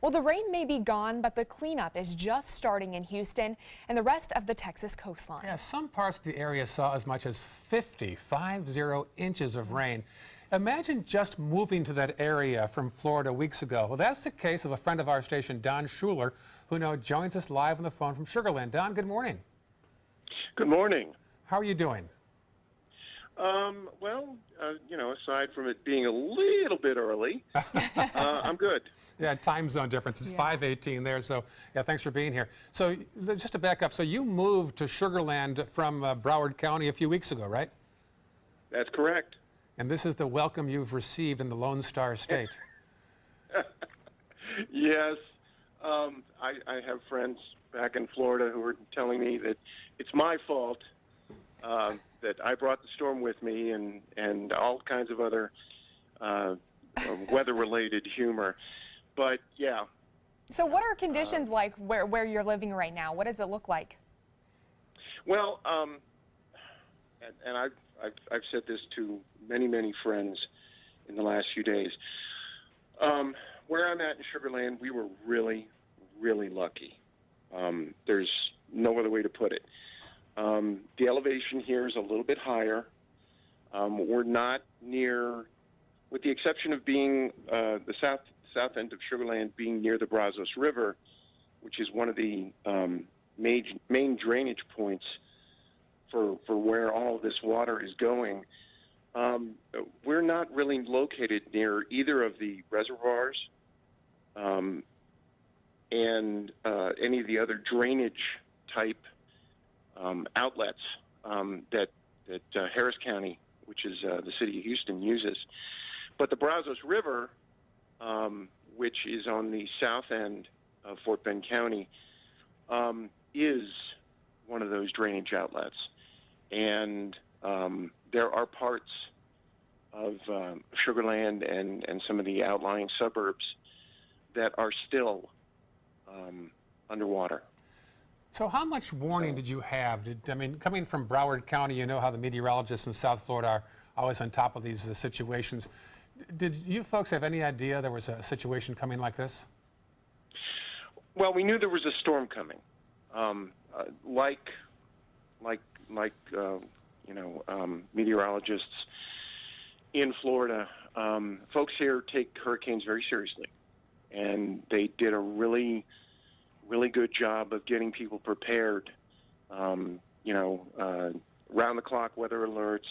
Well, the rain may be gone, but the cleanup is just starting in Houston and the rest of the Texas coastline. Yeah, some parts of the area saw as much as 50 inches of rain. Imagine just moving to that area from Florida weeks ago. Well, that's the case of a friend of our station, Don Schuler, who now joins us live on the phone from Sugar Land. Don, good morning. Good morning. How are you doing? Aside from it being a little bit early, I'm good. Yeah, time zone difference. It's 5:18 there, so yeah, thanks for being here. So just to back up, so you moved to Sugar Land from Broward County a few weeks ago, right? That's correct. And this is the welcome you've received in the Lone Star State. Yes. I have friends back in Florida who are telling me that it's my fault that I brought the storm with me and all kinds of other weather-related humor. But, yeah. So what are conditions like where you're living right now? What does it look like? Well, and I've said this to many friends in the last few days. Where I'm at in Sugar Land, we were really lucky. There's no other way to put it. The elevation here is a little bit higher. We're not near, with the exception of being the south end of Sugar Land being near the Brazos River, which is one of the main drainage points for where all of this water is going. We're not really located near either of the reservoirs and any of the other drainage type outlets that Harris County, which is the city of Houston, uses. But the Brazos River, which is on the south end of Fort Bend County, is one of those drainage outlets. And there are parts of Sugar Land and some of the outlying suburbs that are still underwater. So how much warning did you have? Coming from Broward County, you know how the meteorologists in South Florida are always on top of these situations. Did you folks have any idea there was a situation coming like this? Well, we knew there was a storm coming. Meteorologists in Florida, folks here take hurricanes very seriously, and they did a really good job of getting people prepared. Round the clock weather alerts,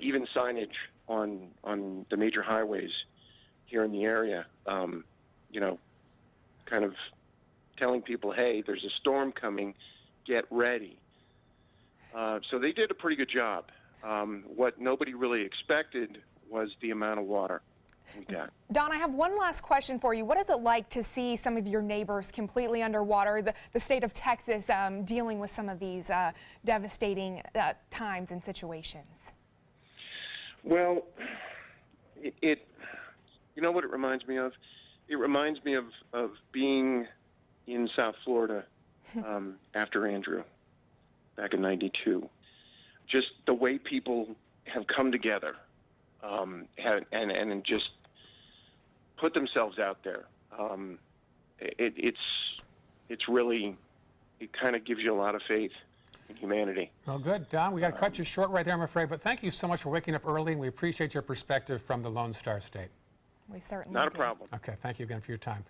even signage on the major highways here in the area. Kind of telling people, hey, there's a storm coming, get ready. So they did a pretty good job. What nobody really expected was the amount of water we got. Don, I have one last question for you. What is it like to see some of your neighbors completely underwater, the state of Texas dealing with some of these devastating times and situations? Well, you know what it reminds me of? It reminds me of being in South Florida after Andrew back in '92. Just the way people have come together and just put themselves out there. It's really, it kind of gives you a lot of faith in humanity. Well, good. Don, we got to cut you short right there, I'm afraid, but thank you so much for waking up early, and we appreciate your perspective from the Lone Star State. We certainly Not do. a problem. Okay, thank you again for your time.